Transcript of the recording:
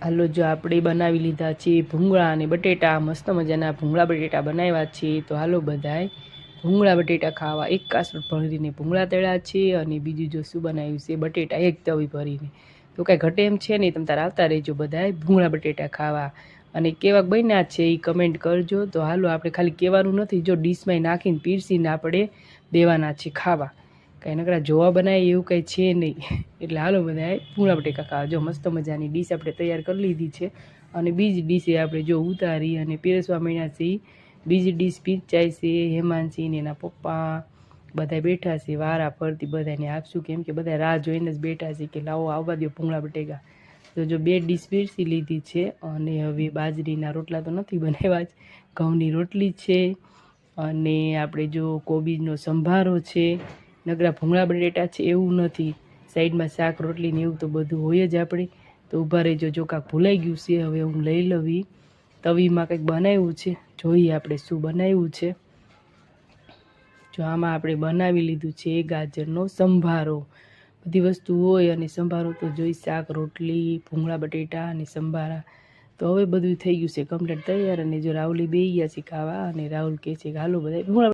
હાલો જો આપણે બનાવી લીધા છે ભૂંગળા અને બટેટા, મસ્ત મજાના ભૂંગળા બટેટા બનાવ્યા છે। તો હાલો બધાય ભૂંગળા બટેટા ખાવા। એક કાસળ ભરીને ભૂંગળા તળ્યા છે અને બીજું જો શું બનાવ્યું છે બટેટા એક તવી ભરીને। તો કાંઈ ઘટે એમ છે નહીં, તમે તાર આવતા રહેજો બધાય ભૂંગળા બટેટા ખાવા। અને કેવાક બન્યા છે એ કમેન્ટ કરજો। તો હાલો આપણે ખાલી કહેવાનું નથી, જો ડીશમાં નાખીને પીરસીને આપણે દેવાના છે ખાવા। કાંઈ નકરા જોવા બનાવી એવું કાંઈ છે નહીં। એટલે હાલો બધાએ ભૂંગળા બટેકા ખાવા। જો મસ્ત મજાની ડીશ આપણે તૈયાર કરી લીધી છે અને બીજી ડીશે આપણે જો ઉતારી અને પીરસવા માંડ્યા છે। બીજી ડીશ પીરસાય છે, હેમાંશી ને એના પપ્પા બધા બેઠા છે વારા ફરતી, બધાને આપશું કેમ કે બધા રાહ જોઈને જ બેઠા છે કે લાવો આવવા દો ભૂંગળા બટેકા। તો જો બે ડીશ પીરસી લીધી છે અને હવે બાજરીના રોટલા તો નથી બનાવ્યા જ, ઘઉંની રોટલી છે અને આપણે જો કોબીજનો સંભારો છે। નકરા ભૂંગળા બટેટા છે એવું નથી, સાઈડમાં શાક રોટલી ને એવું તો બધું હોય જ આપણે। તો ઊભા રહેજો, જો કાંક ભૂલાઈ ગયું છે હવે હું લઈ લવી। તવીમાં કંઈક બનાવ્યું છે, જોઈએ આપણે શું બનાવ્યું છે। જો આમાં આપણે બનાવી લીધું છે ગાજરનો સંભારો। બધી વસ્તુ હોય અને સંભારો તો જોઈ, શાક રોટલી ભૂંગળા બટેટા અને સંભારા। તો હવે બધું થઈ ગયું છે કમ્પ્લીટ તૈયાર। અને જો રાહુલી બેસી ગયા છે ખાવા અને રાહુલ કહે છે કે હાલો બધા ભૂંગળા